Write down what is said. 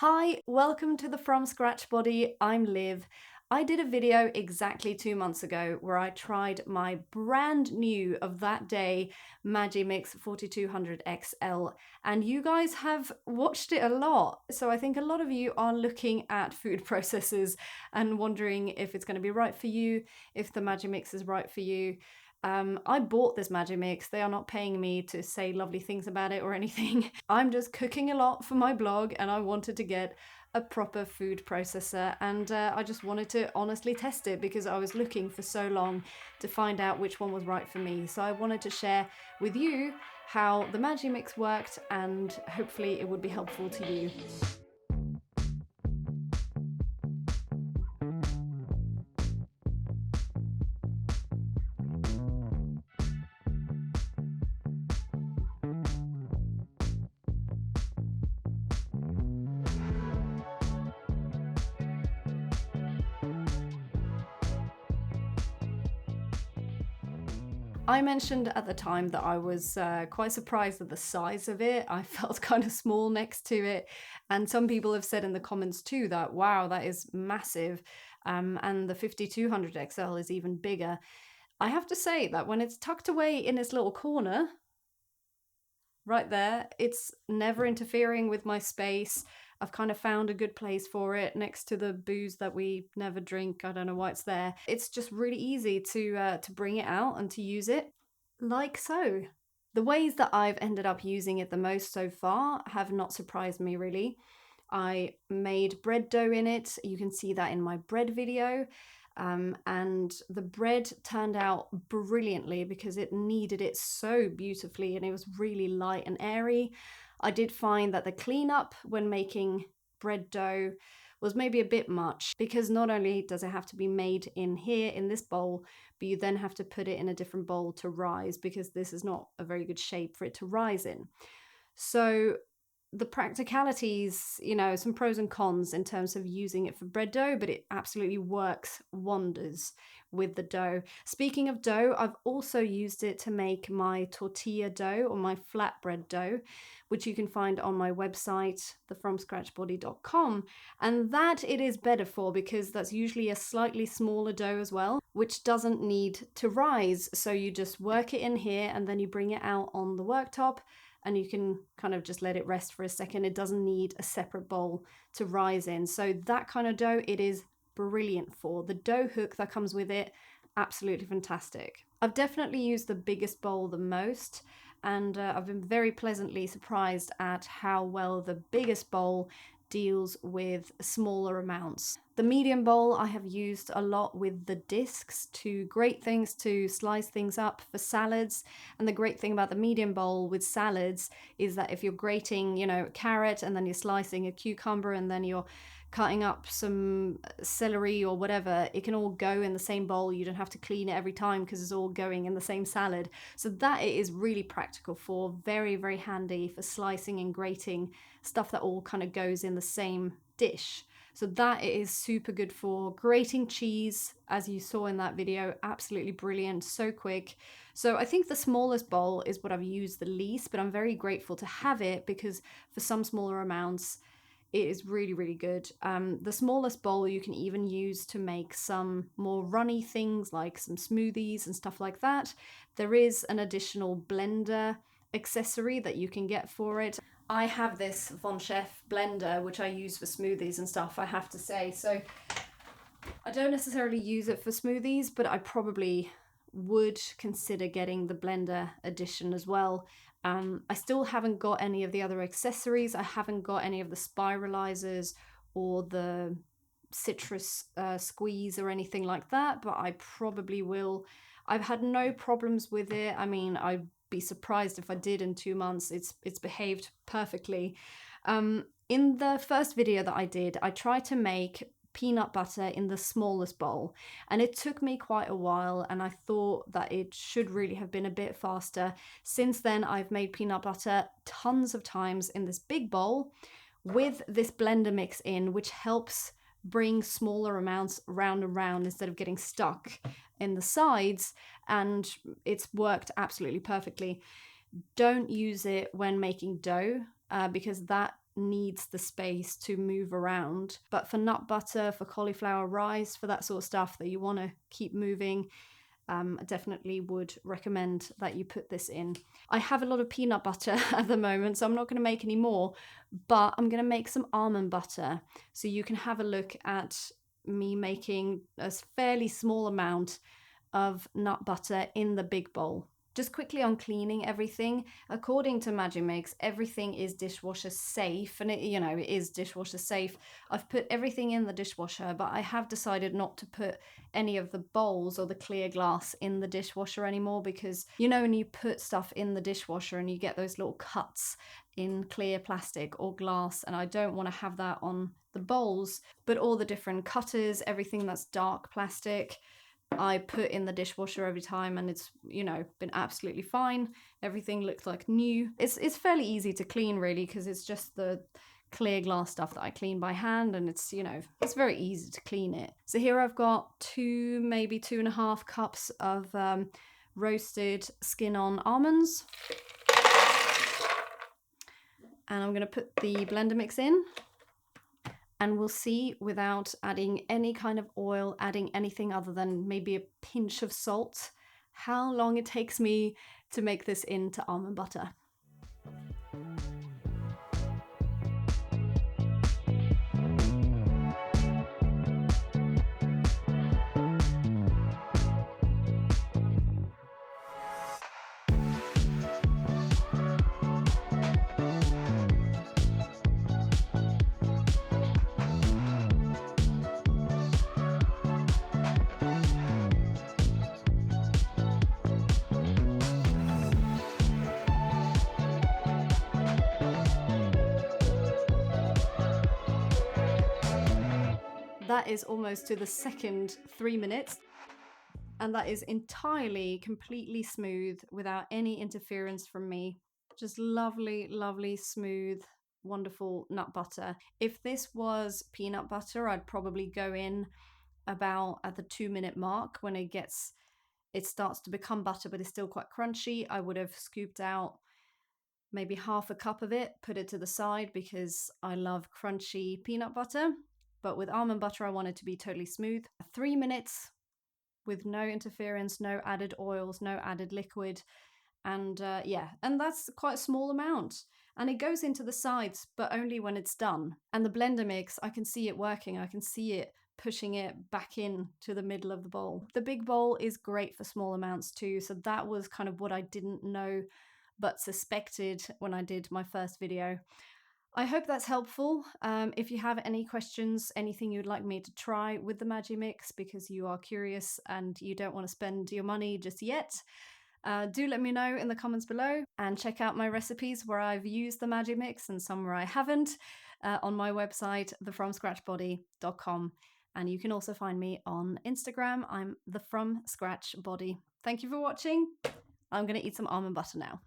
Hi, welcome to the From Scratch Body. I'm Liv. I did a video exactly 2 months ago where I tried my brand new of that day Magimix 4200 XL, and you guys have watched it a lot. So I think a lot of you are looking at food processors and wondering if it's going to be right for you, if the Magimix is right for you. I bought this Magimix. They are not paying me to say lovely things about it or anything. I'm just cooking a lot for my blog and I wanted to get a proper food processor, and I just wanted to honestly test it because I was looking for so long to find out which one was right for me. So I wanted to share with you how the Magimix worked, and hopefully it would be helpful to you. I mentioned at the time that I was quite surprised at the size of it. I felt kind of small next to it. And some people have said in the comments too that, wow, that is massive. And the 5200 XL is even bigger. I have to say that when it's tucked away in its little corner, right there, it's never interfering with my space. I've kind of found a good place for it next to the booze that we never drink. I don't know why it's there. It's just really easy to bring it out and to use it like so. The ways that I've ended up using it the most so far have not surprised me really. I made bread dough in it. You can see that in my bread video. And the bread turned out brilliantly because it kneaded it so beautifully and it was really light and airy. I did find that the cleanup when making bread dough was maybe a bit much because not only does it have to be made in here in this bowl, but you then have to put it in a different bowl to rise because this is not a very good shape for it to rise in. So the practicalities, some pros and cons in terms of using it for bread dough, but it absolutely works wonders with the dough. Speaking of dough, I've also used it to make my tortilla dough or my flatbread dough, which you can find on my website, thefromscratchbody.com. And that it is better for because that's usually a slightly smaller dough as well, which doesn't need to rise. So you just work it in here and then you bring it out on the worktop and you can kind of just let it rest for a second. It doesn't need a separate bowl to rise in. So that kind of dough, it is brilliant for. The dough hook that comes with it, absolutely fantastic. I've definitely used the biggest bowl the most, and I've been very pleasantly surprised at how well the biggest bowl deals with smaller amounts. The medium bowl I have used a lot with the discs to grate things, to slice things up for salads. And the great thing about the medium bowl with salads is that if you're grating, a carrot and then you're slicing a cucumber and then you're cutting up some celery or whatever, it can all go in the same bowl. You don't have to clean it every time because it's all going in the same salad. So that it is really practical for, very, very handy for slicing and grating stuff that all kind of goes in the same dish. So that it is super good for. Grating cheese, as you saw in that video, absolutely brilliant, so quick. So I think the smallest bowl is what I've used the least, but I'm very grateful to have it because for some smaller amounts, it is really, really good. The smallest bowl you can even use to make some more runny things like some smoothies and stuff like that. There is an additional blender accessory that you can get for it. I have this Von Chef blender, which I use for smoothies and stuff, I have to say. So I don't necessarily use it for smoothies, but I probably would consider getting the blender edition as well. I still haven't got any of the other accessories. I haven't got any of the spiralizers or the citrus squeeze or anything like that, but I probably will. I've had no problems with it. I mean, I'd be surprised if I did in 2 months. It's behaved perfectly. In the first video that I did, I tried to make peanut butter in the smallest bowl, and it took me quite a while, and I thought that it should really have been a bit faster. Since then, I've made peanut butter tons of times in this big bowl with this blender mix in, which helps bring smaller amounts round and round instead of getting stuck in the sides, and it's worked absolutely perfectly. Don't use it when making dough because that needs the space to move around. But for nut butter, for cauliflower rice, for that sort of stuff that you want to keep moving, I definitely would recommend that you put this in. I have a lot of peanut butter at the moment, so I'm not going to make any more, but I'm going to make some almond butter. So you can have a look at me making a fairly small amount of nut butter in the big bowl. Just quickly on cleaning everything. According to Magimix, everything is dishwasher safe, and it is dishwasher safe. I've put everything in the dishwasher, but I have decided not to put any of the bowls or the clear glass in the dishwasher anymore, because when you put stuff in the dishwasher and you get those little cuts in clear plastic or glass, and I don't want to have that on the bowls. But all the different cutters, everything that's dark plastic, I put in the dishwasher every time, and it's been absolutely fine. Everything looks like new. It's fairly easy to clean, really, because it's just the clear glass stuff that I clean by hand, and it's very easy to clean it. So here I've got maybe 2.5 cups of roasted skin-on almonds, and I'm going to put the blender mix in. And we'll see, without adding any kind of oil, adding anything other than maybe a pinch of salt, how long it takes me to make this into almond butter. That is almost to the second 3 minutes, and that is entirely, completely smooth without any interference from me. Just lovely, lovely, smooth, wonderful nut butter. If this was peanut butter, I'd probably go in about at the 2-minute mark when it starts to become butter, but it's still quite crunchy. I would have scooped out maybe half a cup of it, put it to the side, because I love crunchy peanut butter. But with almond butter, I want it to be totally smooth. 3 minutes with no interference, no added oils, no added liquid. And and that's quite a small amount. And it goes into the sides, but only when it's done. And the blender mix, I can see it working. I can see it pushing it back in to the middle of the bowl. The big bowl is great for small amounts too. So that was kind of what I didn't know but suspected when I did my first video. I hope that's helpful. If you have any questions, anything you'd like me to try with the Magimix, because you are curious and you don't want to spend your money just yet, do let me know in the comments below, and check out my recipes where I've used the Magimix and some where I haven't on my website, thefromscratchbody.com. And you can also find me on Instagram. I'm thefromscratchbody. Thank you for watching. I'm going to eat some almond butter now.